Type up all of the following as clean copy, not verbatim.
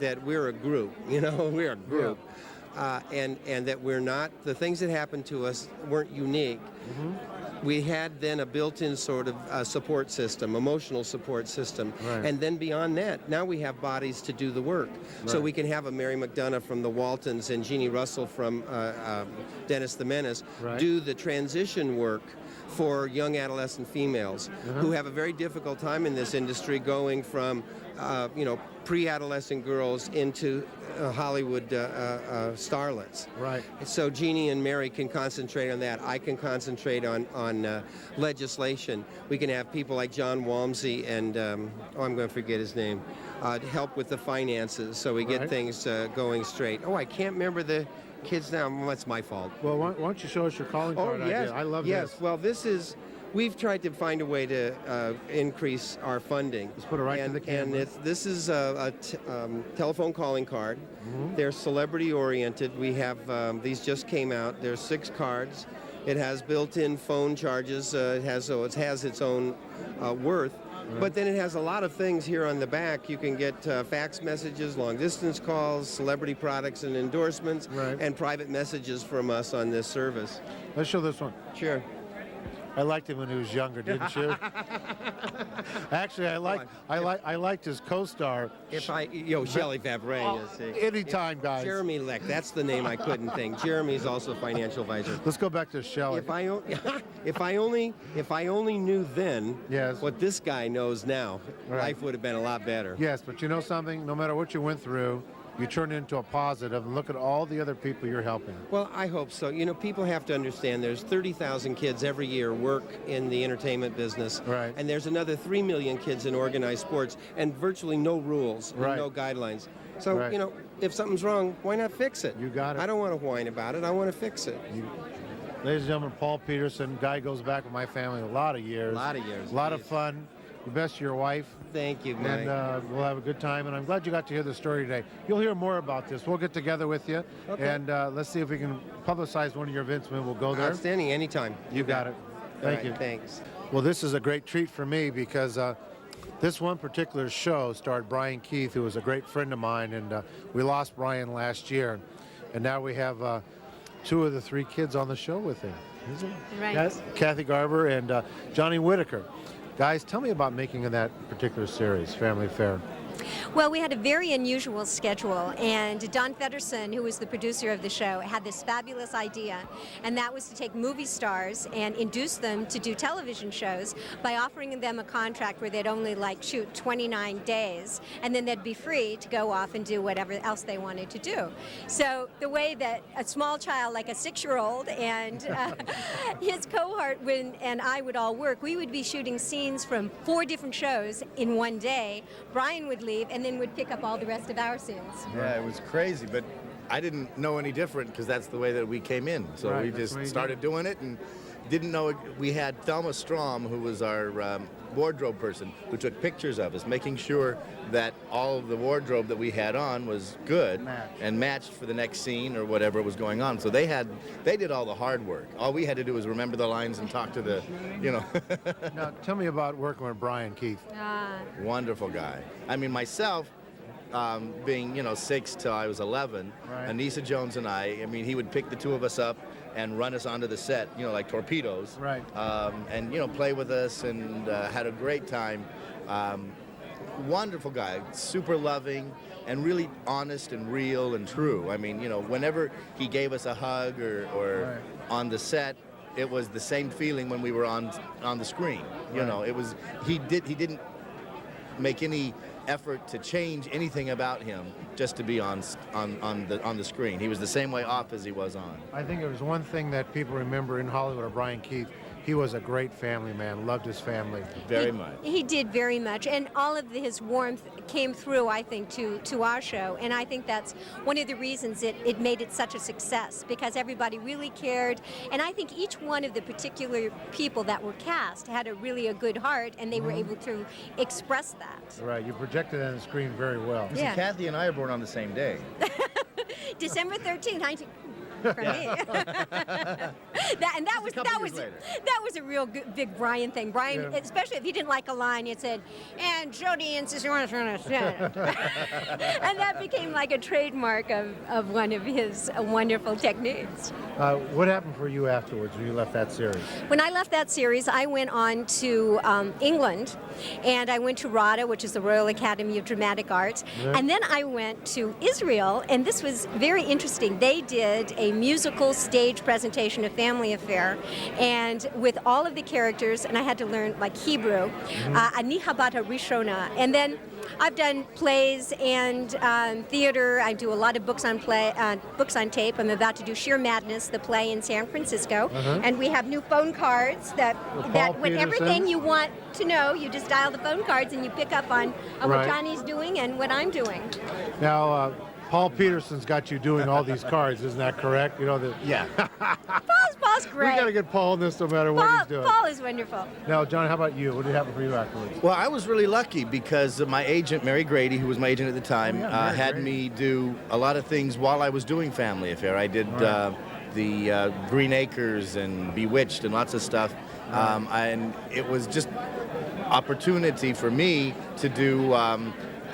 that we're a group, we're a group. And that we're not, the things that happened to us weren't unique. We had then a built-in sort of support system, emotional support system. Right. And then beyond that, now we have bodies to do the work. So Right. we can have a Mary McDonough from the Waltons and Jeannie Russell from Dennis the Menace Right. do the transition work for young adolescent females who have a very difficult time in this industry going from, pre-adolescent girls into Hollywood starlets. Right. So Jeannie and Mary can concentrate on that. I can concentrate on legislation. We can have people like John Walmsley and, I'm going to forget his name, help with the finances so we get Right. things going straight. Oh, I can't remember the kids now. Well, that's my fault. Well, why don't you show us your calling card idea? I love yes. this. Well, this is, we've tried to find a way to increase our funding. Let's put it right to the camera. And this is a telephone calling card. They're celebrity oriented. We have, these just came out. There's 6 cards. It has built-in phone charges. It has its own worth. But then it has a lot of things here on the back. You can get fax messages, long-distance calls, celebrity products and endorsements, Right. and private messages from us on this service. Let's show this one. Sure. I liked him when he was younger, didn't you? Actually, I liked his co-star. Shelley Favre. Anytime, guys. Jeremy Leck, that's the name I couldn't think. Jeremy's also a financial advisor. Let's go back to Shelley. If I only knew then Yes. what this guy knows now, Right. life would have been a lot better. Yes, but you know something? No matter what you went through, you turn it into a positive and look at all the other people you're helping. Well, I hope so. People have to understand there's 30,000 kids every year work in the entertainment business. Right. And there's another 3 million kids in organized sports and virtually no rules, and Right. no guidelines. So, Right. if something's wrong, why not fix it? You got it. I don't want to whine about it. I want to fix it. Ladies and gentlemen, Paul Peterson, guy goes back with my family a lot of years. A lot of years. A lot of fun. The best to your wife. Thank you, Mike. And we'll have a good time. And I'm glad you got to hear the story today. You'll hear more about this. We'll get together with you. Okay. And let's see if we can publicize one of your events when we'll go there. Outstanding, anytime. You got it. Thank you. Thanks. Well, this is a great treat for me because this one particular show starred Brian Keith, who was a great friend of mine, and we lost Brian last year. And now we have 2 of the 3 kids on the show with him. Right. Yes, Kathy Garver and Johnny Whitaker. Guys, tell me about making of that particular series, Family Affair. Well, we had a very unusual schedule, and Don Peterson, who was the producer of the show, had this fabulous idea, and that was to take movie stars and induce them to do television shows by offering them a contract where they'd only shoot 29 days, and then they'd be free to go off and do whatever else they wanted to do. So the way that a small child, like a 6-year-old, and his cohort and I would all work, we would be shooting scenes from 4 different shows in one day. Brian would leave and then would pick up all the rest of our scenes. Yeah, it was crazy, but I didn't know any different because that's the way that we came in. So Right, we that's just what you started doing it and didn't know we had Thelma Strom, who was our wardrobe person, who took pictures of us, making sure that all of the wardrobe that we had on was good and matched for the next scene or whatever was going on. So they did all the hard work. All we had to do was remember the lines and talk to the, Now, tell me about working with Brian Keith. Wonderful guy. I mean, myself, being 6 till I was 11, Right. Anissa Jones and I mean, he would pick the 2 of us up and run us onto the set, like torpedoes, Right. and play with us and had a great time. Wonderful guy, super loving and really honest and real and true. I mean, whenever he gave us a hug or Right. on the set, it was the same feeling when we were on the screen. It was he didn't make any effort to change anything about him just to be on the screen. He was the same way off as he was on. I think it was one thing that people remember in Hollywood of Brian Keith. He was a great family man, loved his family. Very much. He did very much, and all of his warmth came through, I think, to our show, and I think that's one of the reasons it made it such a success, because everybody really cared, and I think each one of the particular people that were cast had a good heart, and they were able to express that. Right, you projected it on the screen very well. Yeah. See, Kathy and I are born on the same day. December 13th, 19... for me. That was a real big Brian thing. Brian, especially if he didn't like a line, he said, "And Jody insists you want to understand." And that became like a trademark of one of his wonderful techniques. What happened for you afterwards when you left that series? When I left that series, I went on to England, and I went to RADA, which is the Royal Academy of Dramatic Arts, and then I went to Israel, and this was very interesting. They did a musical stage presentation of Family Affair, and with all of the characters, and I had to learn like Hebrew, Ani Habata Rishona, and then I've done plays and theater. I do a lot of books on tape. I'm about to do Sheer Madness, the play in San Francisco, and we have new phone cards that when everything you want to know, you just dial the phone cards and you pick up on what Johnny's doing and what I'm doing. Now, Paul Peterson's got you doing all these cards, isn't that correct? You know that. Yeah. Paul's great. We got to get Paul in this no matter what he's doing. Paul is wonderful. Now, John, how about you? What did happen for you afterwards? Well, I was really lucky because my agent, Mary Grady, who was my agent at the time, had me do a lot of things while I was doing Family Affair. I did the Green Acres and Bewitched and lots of stuff. And it was just opportunity for me to do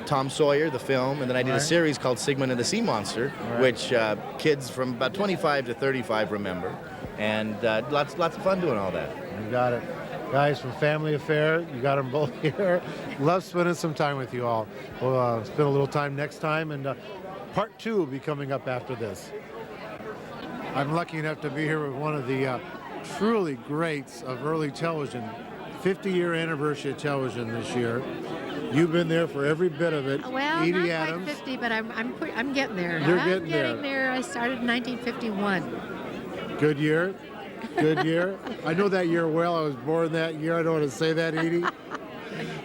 Tom Sawyer, the film, and then I did a series called Sigmund and the Sea Monster, which kids from about 25 to 35 remember. And lots of fun doing all that. You got it. Guys from Family Affair, you got them both here. Love spending some time with you all. We'll spend a little time next time, and part 2 will be coming up after this. I'm lucky enough to be here with one of the truly greats of early television. 50-year anniversary of television this year. You've been there for every bit of it. Well, Eady not Adams. quite 50, but I'm getting there. You're I'm getting there. I started in 1951. Good year. Good year. I know that year well. I was born that year. I don't want to say that, Eady.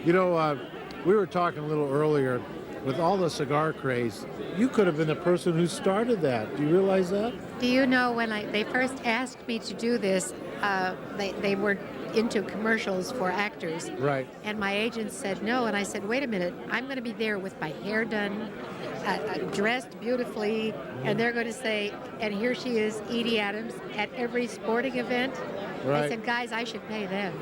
You know, we were talking a little earlier. With all the cigar craze, you could have been the person who started that. Do you realize that? Do you know when they first asked me to do this, they were into commercials for actors. Right. And my agent said no, and I said, wait a minute, I'm going to be there with my hair done, dressed beautifully, and they're going to say, and here she is, Eady Adams, at every sporting event. Right. I said, guys, I should pay them.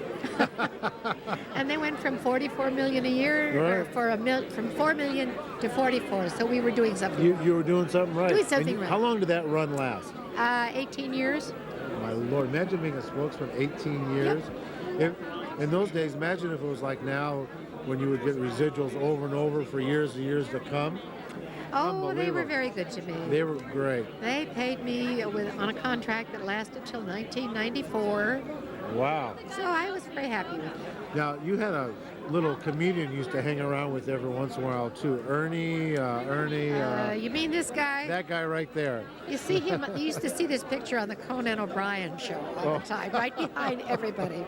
And they went from $44 million a year, from $4 million to 44. So we were doing something. You were doing something right. Doing something right. How long did that run last? 18 years. My Lord, imagine being a spokesman 18 years. Yep. In those days, imagine if it was like now, when you would get residuals over and over for years and years to come. Oh, they were very good to me. They were great. They paid me on a contract that lasted till 1994. Wow. So I was very happy with it. Now, you had a little comedian you used to hang around with every once in a while, too. Ernie. You mean this guy? That guy right there. You see him, you used to see this picture on the Conan O'Brien show all the time, right behind everybody.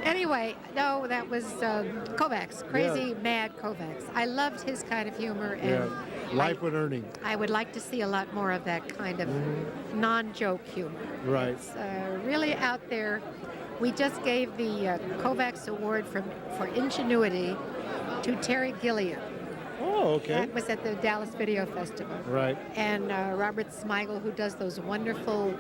Anyway, no, that was Kovacs, crazy, mad Kovacs. I loved his kind of humor. And Life with Ernie. I would like to see a lot more of that kind of non-joke humor. Right. It's really out there. We just gave the Kovacs Award for ingenuity to Terry Gilliam. Oh, okay. That was at the Dallas Video Festival. Right. And Robert Smigel, who does those wonderful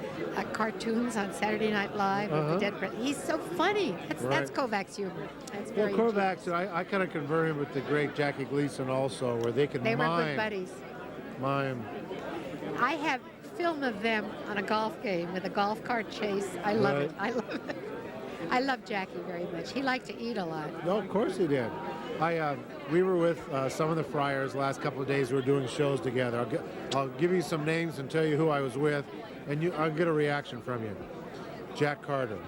cartoons on Saturday Night Live with the Dead President. He's so funny. That's Kovacs humor. That's very Kovacs, I kind of convert him with the great Jackie Gleason also, where they can They mime. were good buddies. Mime. I have film of them on a golf game with a golf cart chase. I love it. I love it. I love Jackie very much. He liked to eat a lot. No, of course he did. We were with some of the Friars last couple of days. We were doing shows together. I'll give you some names and tell you who I was with, and I'll get a reaction from you. Jack Carter.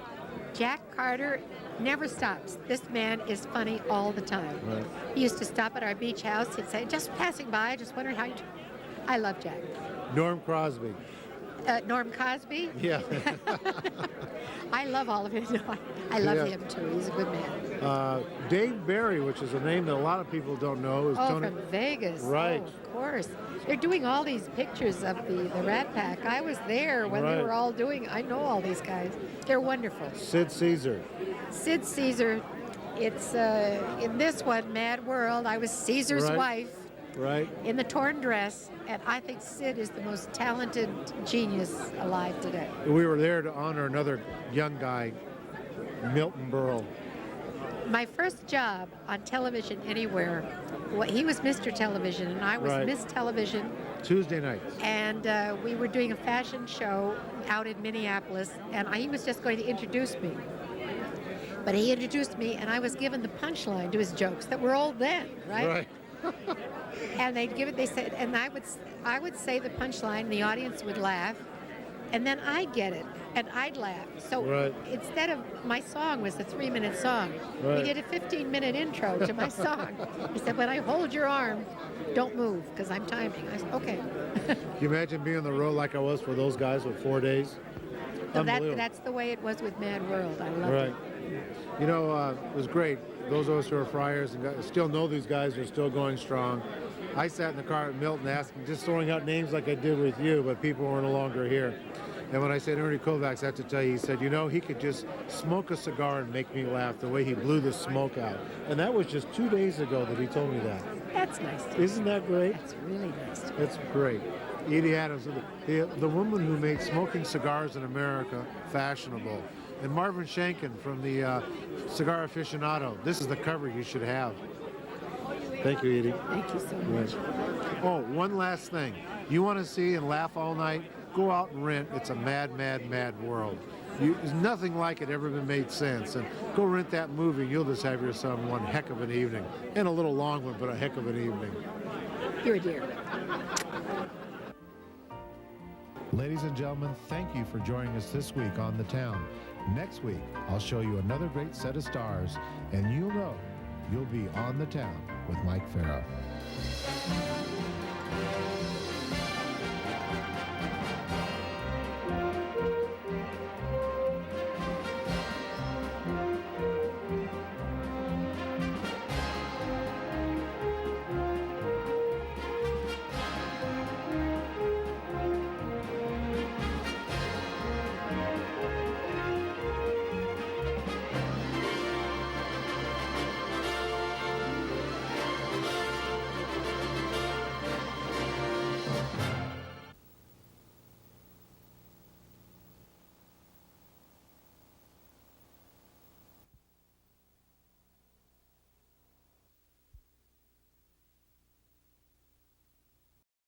Jack Carter never stops. This man is funny all the time. Right. He used to stop at our beach house. He'd say, just passing by, just wondering how you do. I love Jack. Norm Crosby. Norm Cosby? Yeah. I love all of it. I love him too. He's a good man. Dave Barry, which is a name that a lot of people don't know, is Tony. From Vegas. Right. Oh, of course. They're doing all these pictures of the Rat Pack. I was there when they were all doing. I know all these guys. They're wonderful. Sid Caesar. Sid Caesar. It's in this one, Mad World. I was Caesar's wife. Right. in the torn dress, and I think Sid is the most talented genius alive today. We were there to honor another young guy, Milton Berle. My first job on television anywhere, he was Mr. Television and I was Right. Miss Television, Tuesday nights. and we were doing a fashion show out in Minneapolis, and he was just going to introduce me. But he introduced me, and I was given the punchline to his jokes that were old then, right? And they'd give it. They said, and I would say the punchline, and the audience would laugh, and then I'd get it, and I'd laugh. So Right. instead of my song was a 3-minute song, Right. we did a 15-minute intro to my song. He said, when I hold your arm, don't move, because I'm timing. I said, okay. Can you imagine being on the road like I was for those guys with 4 days? So Unbelievable. that's the way it was with Mad World. I loved Right. it. You know, it was great. Those of us who are Friars and still know these guys are still going strong. I sat in the car at Milton asking, just throwing out names like I did with you, but people were no longer here. And when I said Ernie Kovacs, I have to tell you, he said, you know, he could just smoke a cigar and make me laugh the way he blew the smoke out. And that was just 2 days ago that he told me that. That's nice. Isn't that great? That's really nice. It's great. Eady Adams, the woman who made smoking cigars in America fashionable. And Marvin Shankin from the Cigar Aficionado. This is the cover you should have. Thank you, Eady. Thank you so much. Oh, one last thing. You want to see and laugh all night? Go out and rent It's a Mad, Mad, Mad World. There's nothing like it ever been made since. And go rent that movie. You'll just have yourself one heck of an evening. And a little long one, but a heck of an evening. You're a dear. Ladies and gentlemen, thank you for joining us this week on The Town. Next week, I'll show you another great set of stars, and you'll know you'll be on The Town with Mike Farah.